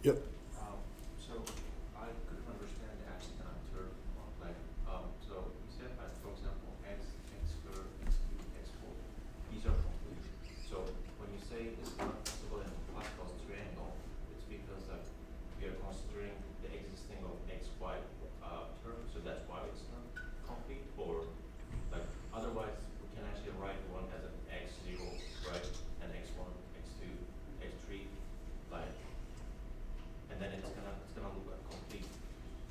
Yep. So I couldn't understand the accident term. Like, so you said that, for example, x squared, x cubed, x4, these are complete. So when you say it's not possible in Pascal's triangle, it's because like we are considering the existing of xy term, so that's why it's not complete. Or like otherwise we can actually write one as an x0, right, and x1, x2, x3, like. And then it's gonna look like complete.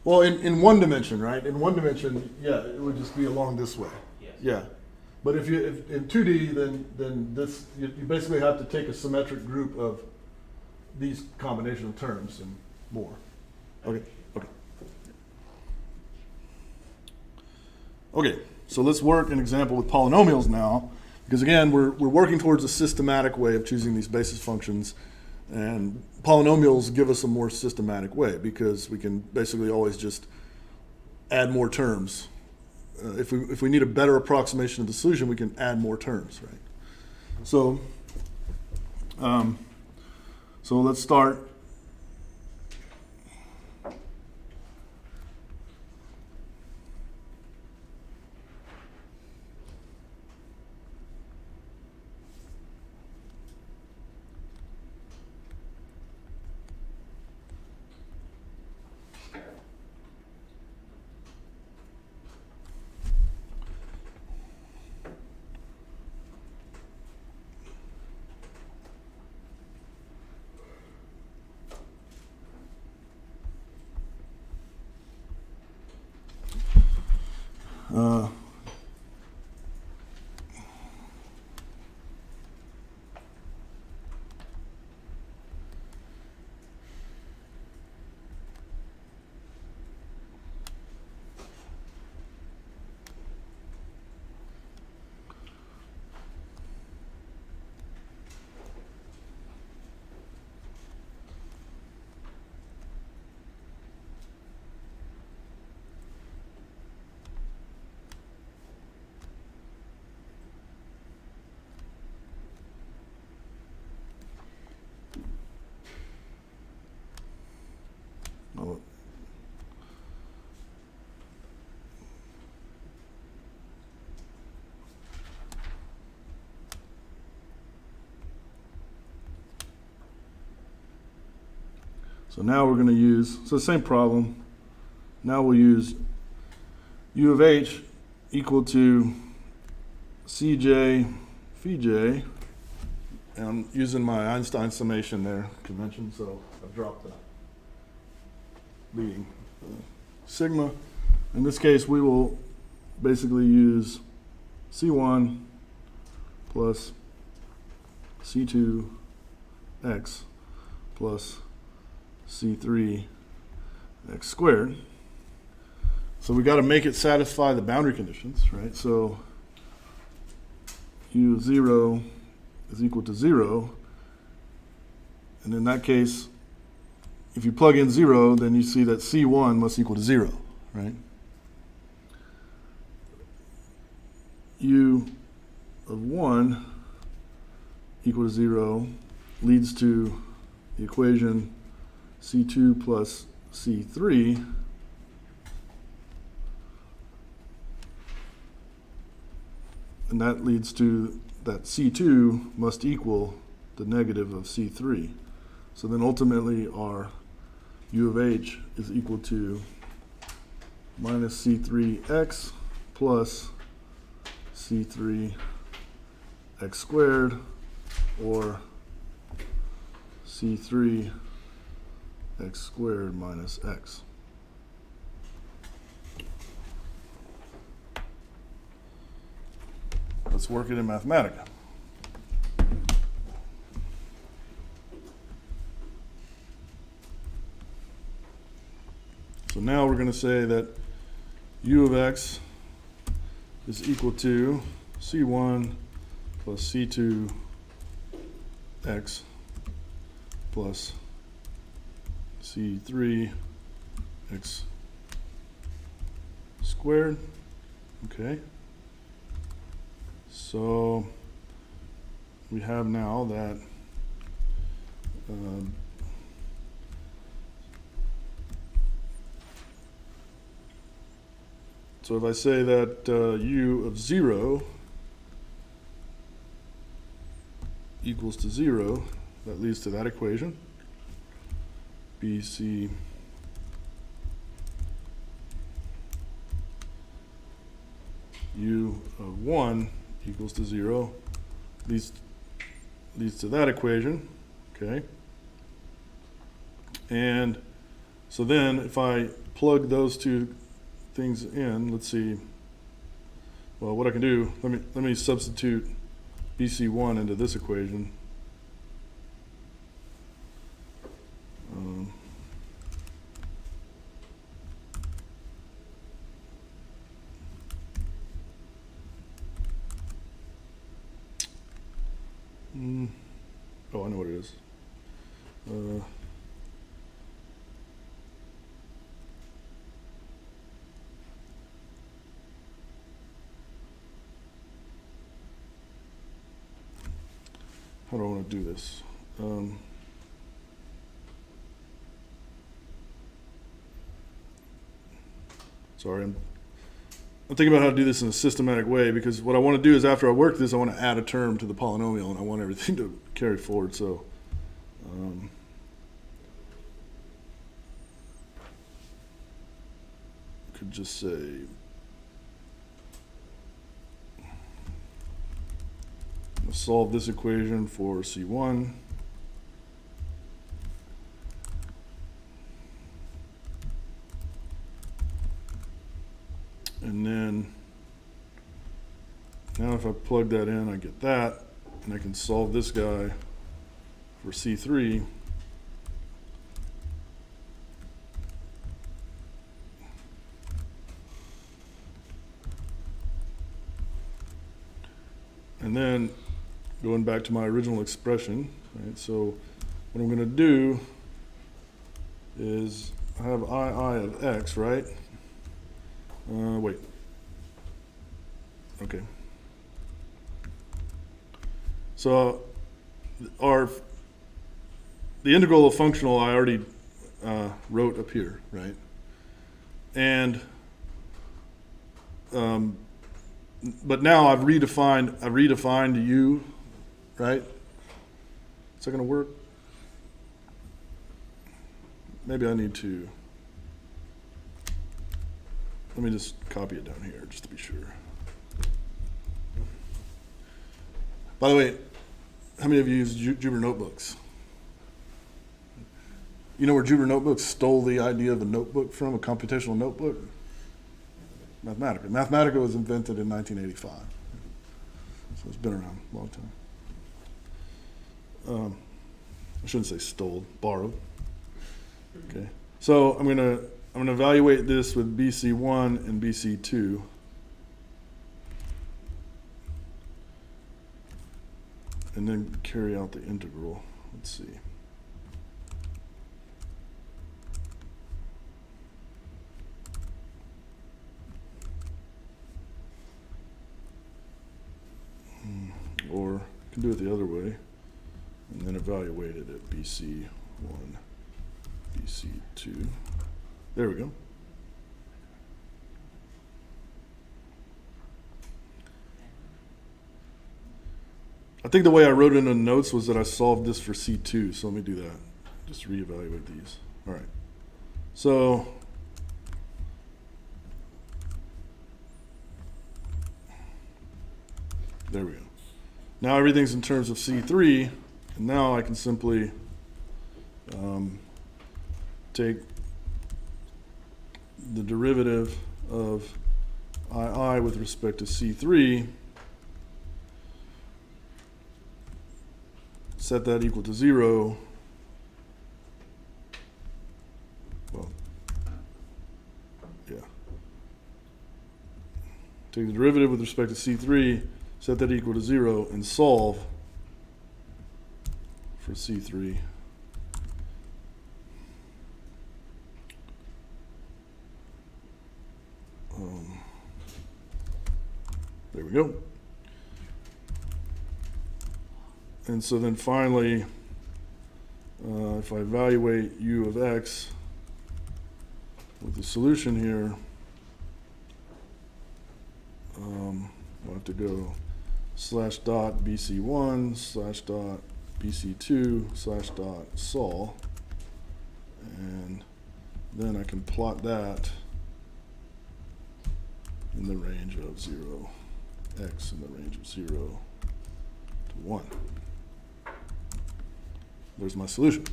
Well, in one dimension, right? In one dimension, yeah, it would just be along this way. Yes. Yeah. But if in 2D, then this you basically have to take a symmetric group of these combination of terms and more. Okay. Okay. Okay. So let's work an example with polynomials now, because again, we're working towards a systematic way of choosing these basis functions, and polynomials give us a more systematic way because we can basically always just add more terms. If we need a better approximation of the solution, we can add more terms, right? So let's start. So now we're going to use, so the same problem. Now we'll use u of h equal to cj phi j. And I'm using my Einstein summation there, convention, so I've dropped the leading sigma. In this case, we will basically use C1 plus C2x plus C3 x squared. So we got to make it satisfy the boundary conditions, right? So u0 is equal to 0. And in that case, if you plug in 0, then you see that C1 must equal to 0, right? U of 1 equal to 0 leads to the equation C2 plus C3 and that leads to that C2 must equal the negative of C3. So then ultimately our U of H is equal to minus C3x plus C3 x squared, or C3 x squared minus x. Let's work it in Mathematica. So now we're going to say that u of x is equal to C1 plus C2 x plus C3 x squared. Okay. So we have now that So if I say that u of 0 equals to 0, that leads to that equation. BC u of 1 equals to 0 leads to that equation, okay? And so then if I plug those two things in, let's see, well, what I can do, let me substitute BC1 into this equation. Oh, I know what it is. How do I want to do this? Sorry, I'm thinking about how to do this in a systematic way, because what I want to do is after I work this, I want to add a term to the polynomial, and I want everything to carry forward. So I could just say solve this equation for C1. And then now if I plug that in, I get that, and I can solve this guy for C3. And then going back to my original expression, right? So what I'm going to do is I have I of x, right? Wait. Okay. So the integral of functional I already wrote up here, right? And but now I've redefined u, right? Is that going to work? Maybe I need to. Let me just copy it down here just to be sure. By the way, how many of you use Jupyter Notebooks? You know where Jupyter Notebooks stole the idea of a notebook from, a computational notebook? Mathematica. Mathematica was invented in 1985. So it's been around a long time. I shouldn't say stole, borrowed. Okay. So I'm gonna evaluate this with BC1 and BC2. And then carry out the integral. Let's see. Or I can do it the other way and then evaluate it at BC1, BC2. There we go. I think the way I wrote it in the notes was that I solved this for C2, so let me do that. Just reevaluate these. All right. So there we go. Now everything's in terms of C3, and now I can simply take the derivative of II with respect to C3, set that equal to 0. Well, yeah. Take the derivative with respect to C3, set that equal to 0, and solve for C3. There we go. And so then finally, if I evaluate u of x with the solution here, We'll have to go /dot BC1 /dot BC2 /dot sol, and then I can plot that in the range of 0, x in the range of 0 to 1. There's my solution.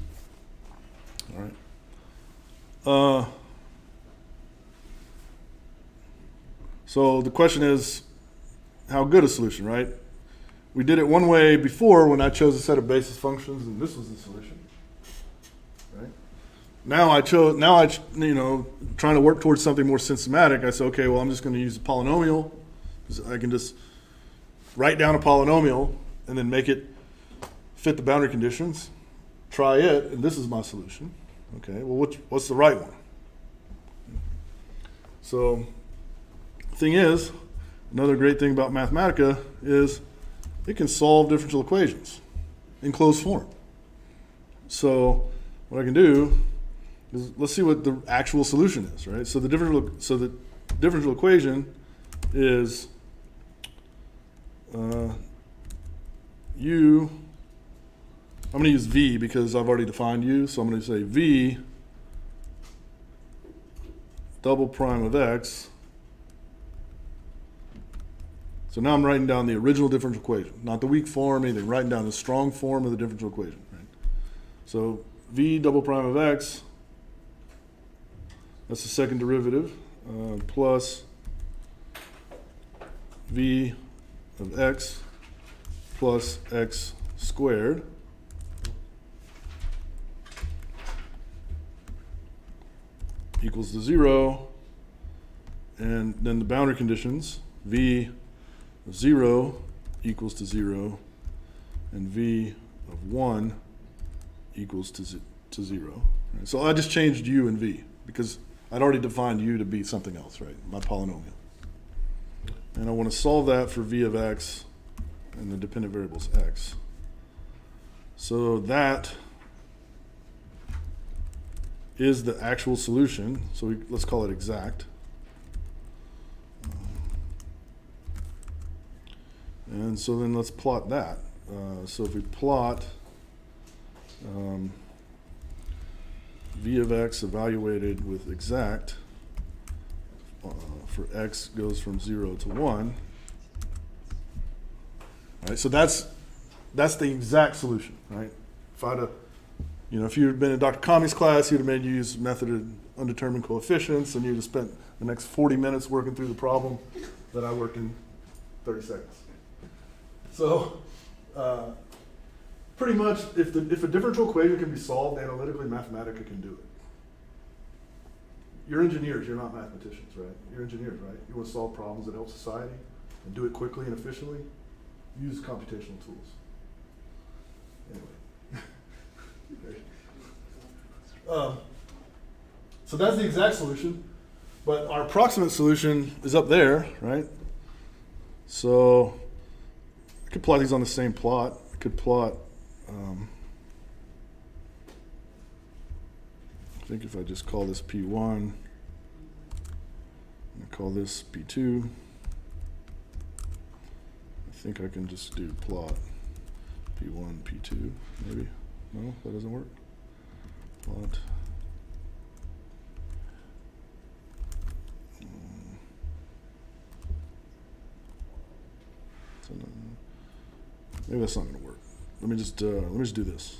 All right. So the question is, how good a solution, right? We did it one way before when I chose a set of basis functions, and this was the solution, right? Now trying to work towards something more systematic. I said, okay, well, I'm just going to use a polynomial. I can just write down a polynomial and then make it fit the boundary conditions. Try it, and this is my solution. Okay, well, what's the right one? So, the thing is, another great thing about Mathematica is it can solve differential equations in closed form. So, what I can do is let's see what the actual solution is, right? So the differential equation is u. I'm going to use v because I've already defined u, so I'm going to say v double prime of x. So now I'm writing down the original differential equation, not the weak form, anything, writing down the strong form of the differential equation. Right? So v double prime of x, that's the second derivative, plus v of x plus x squared equals to 0, and then the boundary conditions, v of 0 equals to 0, and v of 1 equals to 0. Right? So I just changed u and v because I'd already defined u to be something else, right? My polynomial. And I want to solve that for v of x and the dependent variables x. So that is the actual solution. So let's call it exact. And so then let's plot that. So if we plot v of x evaluated with exact for x goes from 0 to 1. Right, so that's the exact solution, right? If I'd have, if you had been in Dr. Kami's class, he'd have made you use method of undetermined coefficients, and you'd have spent the next 40 minutes working through the problem that I worked in 30 seconds. So, pretty much, if a differential equation can be solved analytically, Mathematica can do it. You're engineers, you're not mathematicians, right? You're engineers, right? You want to solve problems that help society and do it quickly and efficiently? Use computational tools. Anyway. So that's the exact solution, but our approximate solution is up there, right? So I could plot these on the same plot. I could plot, I think if I just call this P1, and I call this P2, I think I can just do plot P1, P2, maybe. No, that doesn't work. Plot. Maybe that's not going to work. Let me just do this.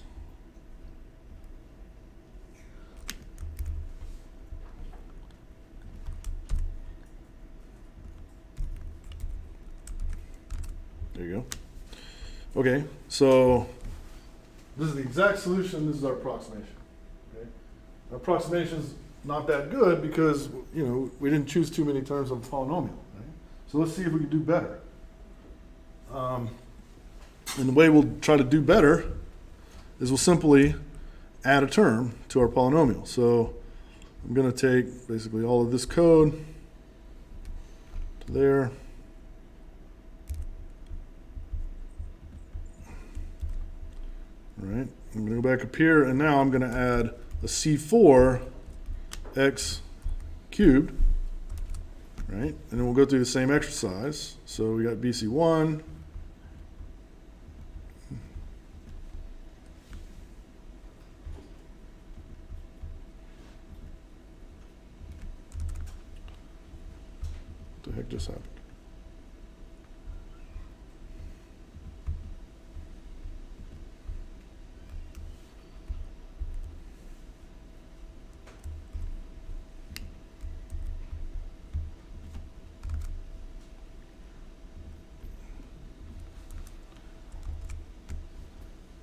There you go. Okay, so this is the exact solution. This is our approximation. Okay, our approximation is not that good because we didn't choose too many terms of a polynomial. Right? So let's see if we can do better. And the way we'll try to do better is we'll simply add a term to our polynomial. So I'm going to take basically all of this code to there. All right, I'm going to go back up here, and now I'm going to add a C4 x cubed right? And then we'll go through the same exercise. So we got BC1. What the heck just happened?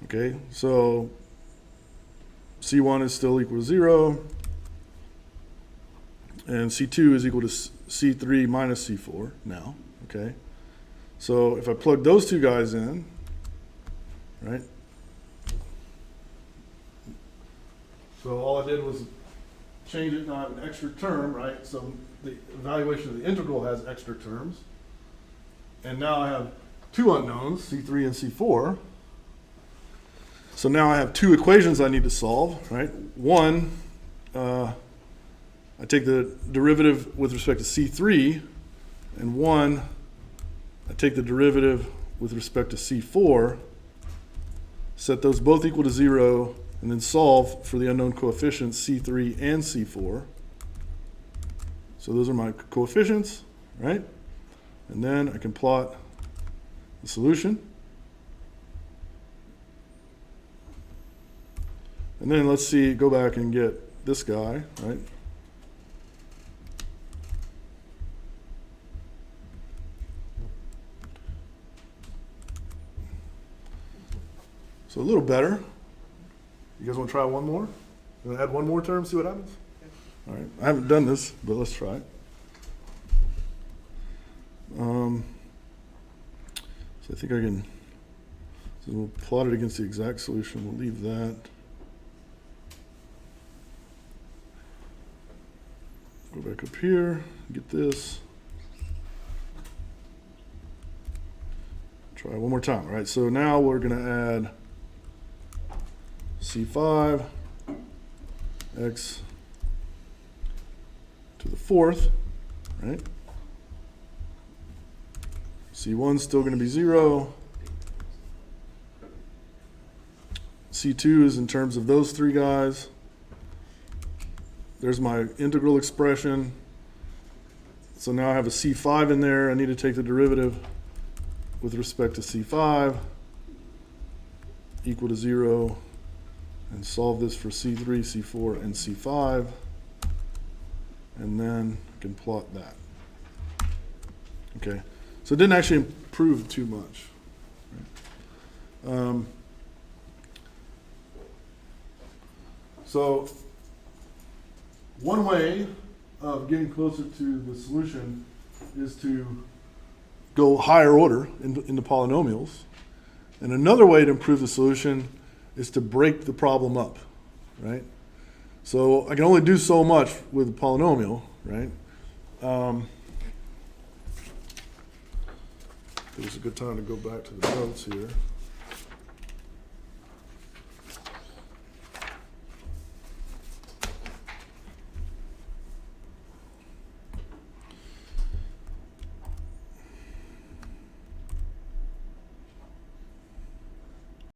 Okay, so C1 is still equal to 0, and C2 is equal to C3 minus C4 now, okay? So if I plug those two guys in, right? So all I did was change it, not an extra term, right? So the evaluation of the integral has extra terms. And now I have two unknowns, C3 and C4. So now I have two equations I need to solve, right? One, I take the derivative with respect to C3, and one, I take the derivative with respect to C4, set those both equal to 0, and then solve for the unknown coefficients C3 and C4. So those are my coefficients, right? And then I can plot the solution. And then let's see, go back and get this guy, right? So a little better. You guys want to try one more? You want to add one more term, see what happens? All right, I haven't done this, but let's try it. So I think I can, so we'll plot it against the exact solution. We'll leave that. Go back up here, get this. Try one more time. All right, so now we're going to add C5 x to the fourth, right? C1 is still going to be 0. C2 is in terms of those three guys. There's my integral expression. So now I have a C5 in there. I need to take the derivative with respect to C5 equal to 0 and solve this for C3, C4, and C5. And then I can plot that. Okay, so it didn't actually improve too much. Right? So one way of getting closer to the solution is to go higher order into polynomials. And another way to improve the solution is to break the problem up, right? So I can only do so much with a polynomial, right? It was a good time to go back to the notes here.